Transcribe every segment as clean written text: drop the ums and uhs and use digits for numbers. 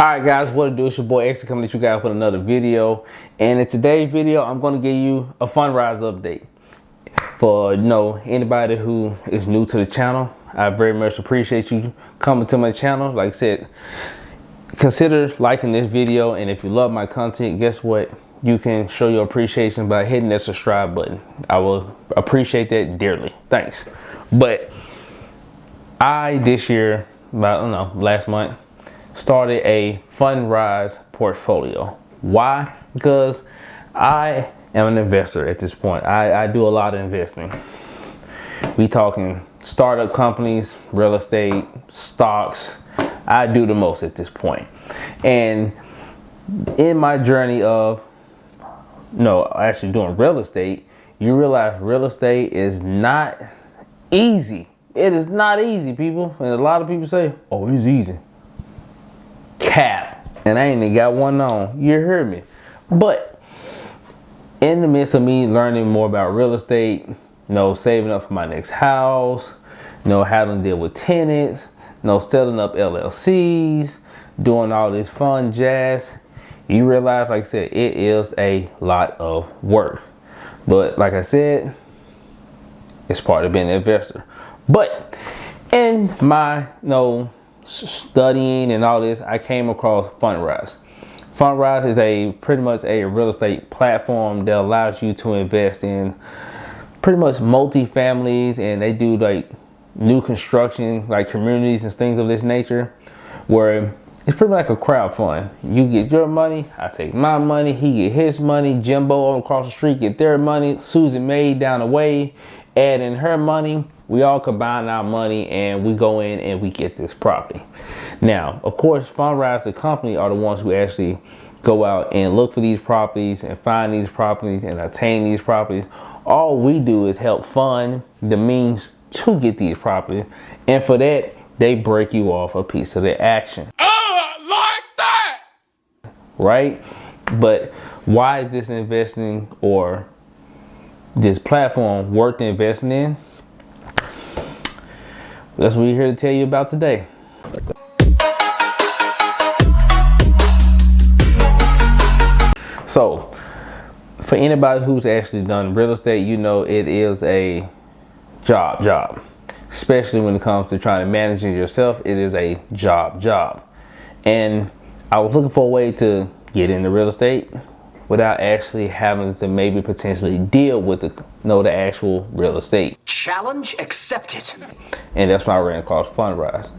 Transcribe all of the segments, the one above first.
Alright guys, what it do? It's your boy X coming at you guys with another video. And in today's video, I'm going to give you a Fundrise update. For anybody who is new to the channel, I very much appreciate you coming to my channel. Like I said, consider liking this video, and if you love my content, guess what? You can show your appreciation by hitting that subscribe button. I will appreciate that dearly. Thanks. But this year, last month, started a Fundrise portfolio. Why? Because I am an investor at this point. I do a lot of investing. We talking startup companies, real estate, stocks. I do the most at this point. And in my journey of actually doing real estate, you realize real estate is not easy. It is not easy, people. And a lot of people say, oh, it's easy. Cap. And I ain't even got one on. You heard me. But in the midst of me learning more about real estate, saving up for my next house, how to deal with tenants, setting up LLCs, doing all this fun jazz, you realize, like I said, it is a lot of work. But like I said, it's part of being an investor. But in my studying and all this, I came across Fundrise. Fundrise is pretty much a real estate platform that allows you to invest in pretty much multi-families, and they do like new construction, like communities and things of this nature, where it's pretty much like a crowd fund. You get your money, I take my money, he get his money, Jimbo across the street get their money, Susan May down the way add in her money. We all combine our money and we go in and we get this property. Now, of course, Fundrise, the company, are the ones who actually go out and look for these properties and find these properties and attain these properties. All we do is help fund the means to get these properties. And for that, they break you off a piece of the action. Like that! Right? But why is this investing or this platform worth investing in? That's what we're here to tell you about today. So, for anybody who's actually done real estate, it is a job. Especially when it comes to trying to manage it yourself, it is a job. And I was looking for a way to get into real estate without actually having to maybe potentially deal with the actual real estate. Challenge accepted. And that's when I ran across Fundrise.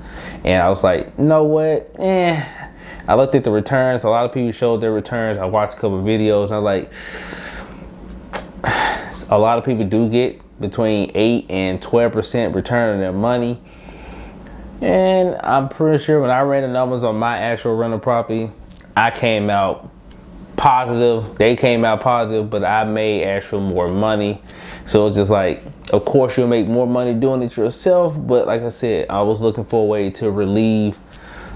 And I was like, you know what? I looked at the returns. A lot of people showed their returns. I watched a couple of videos and I was like, a lot of people do get between 8 and 12% return on their money. And I'm pretty sure when I ran the numbers on my actual rental property, I came out positive. They came out positive, but I made actual more money. So it's just like, of course you'll make more money doing it yourself, but like I said, I was looking for a way to relieve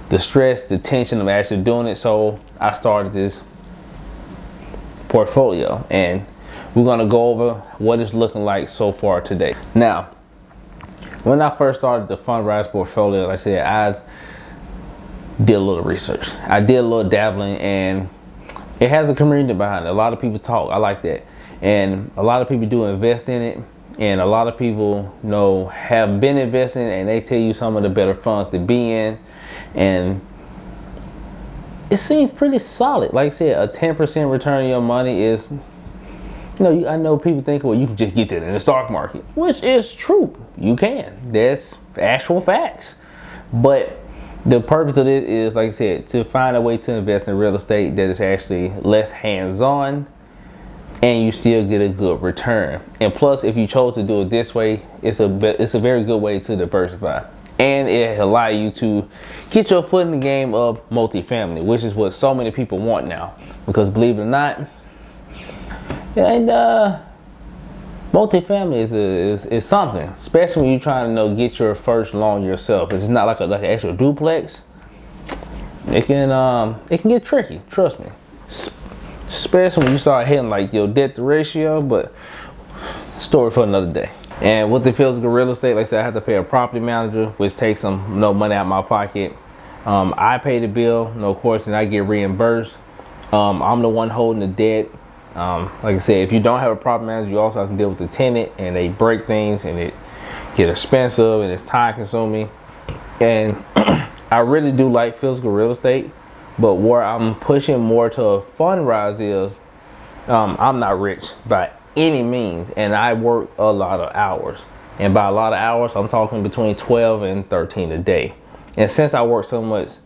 the stress, the tension of actually doing it. So I started this portfolio, and we're gonna go over what it's looking like so far today. Now, when I first started the Fundrise portfolio, like I said, I did a little research. I did a little dabbling, and it has a community behind it. A lot of people talk. I like that. And a lot of people do invest in it. And a lot of people have been investing, and they tell you some of the better funds to be in. And it seems pretty solid. Like I said, a 10% return on your money is, I know people think, well, you can just get that in the stock market, which is true. You can. That's actual facts. But the purpose of it is, like I said, to find a way to invest in real estate that is actually less hands-on and you still get a good return. And plus, if you chose to do it this way, it's a very good way to diversify. And it allows you to get your foot in the game of multifamily, which is what so many people want now. Because believe it or not, multifamily is something, especially when you're trying to get your first loan yourself. It's not like an actual duplex. It can get tricky, trust me. Especially when you start hitting like your debt to ratio, but story for another day. And with the physical real estate, like I said, I have to pay a property manager, which takes some money out of my pocket. I pay the bill, of course, and I get reimbursed. I'm the one holding the debt. Like I said, if you don't have a property manager, you also have to deal with the tenant, and they break things, and it get expensive, and it's time consuming. And I really do like physical real estate, but where I'm pushing more to Fundrise is, I'm not rich by any means, and I work a lot of hours. And by a lot of hours, I'm talking between 12 and 13 a day. And since I work so much,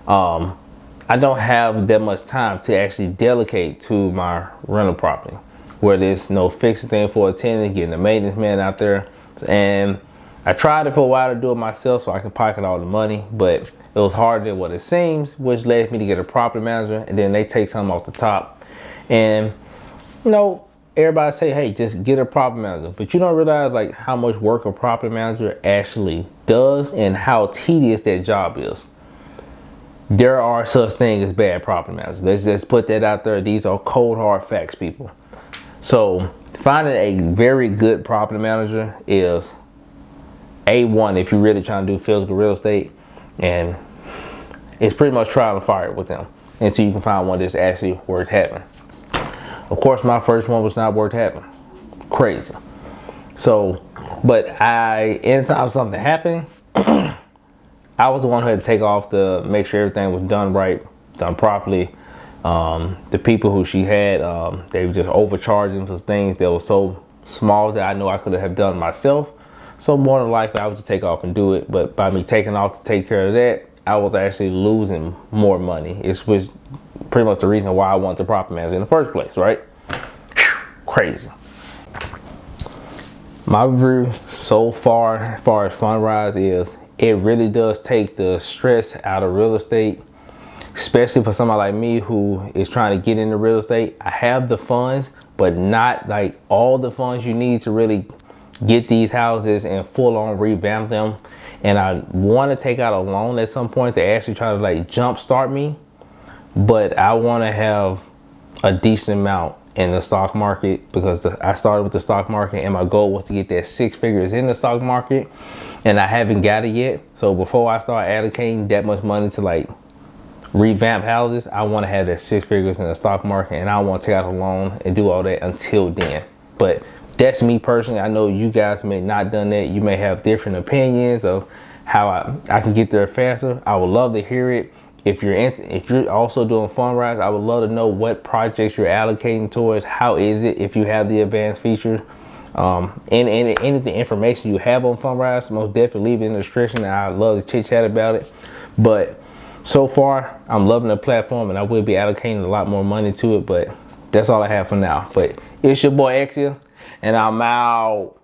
I don't have that much time to actually delegate to my rental property, where there's no fixing thing for a tenant, getting a maintenance man out there. And I tried it for a while to do it myself so I could pocket all the money, but it was harder than what it seems, which led me to get a property manager, and then they take something off the top. And everybody say, hey, just get a property manager, but you don't realize like how much work a property manager actually does and how tedious that job is. There are such things as bad property managers. Let's just put that out there. These are cold hard facts, people. So finding a very good property manager is A1 if you're really trying to do physical real estate, and it's pretty much trial and fire with them until you can find one that's actually worth having. Of course, my first one was not worth having. Crazy. So, but anytime something happened, I was the one who had to take off to make sure everything was done right, done properly. The people who she had, they were just overcharging for things that were so small that I know I could have done myself. So more than likely, I would just take off and do it. But by me taking off to take care of that, I was actually losing more money. It was pretty much the reason why I wanted the property manager in the first place, right? Whew, crazy. My review so far, as far as Fundrise, is it really does take the stress out of real estate, especially for somebody like me who is trying to get into real estate. I have the funds, but not like all the funds you need to really get these houses and full on revamp them. And I want to take out a loan at some point to actually try to like jump start me, but I want to have a decent amount in the stock market, because I started with the stock market and my goal was to get that 6 figures in the stock market, and I haven't got it yet. So before I start allocating that much money to like revamp houses, I want to have that 6 figures in the stock market, and I want to take out a loan and do all that until then. But that's me personally. I know you guys may not done that. You may have different opinions of how I can get there faster. I would love to hear it. If you're also doing Fundrise, I would love to know what projects you're allocating towards. How is it if you have the advanced feature? And any of the information you have on Fundrise, most definitely leave it in the description. I'd love to chit chat about it. But so far, I'm loving the platform, and I will be allocating a lot more money to it. But that's all I have for now. But it's your boy Exia, and I'm out.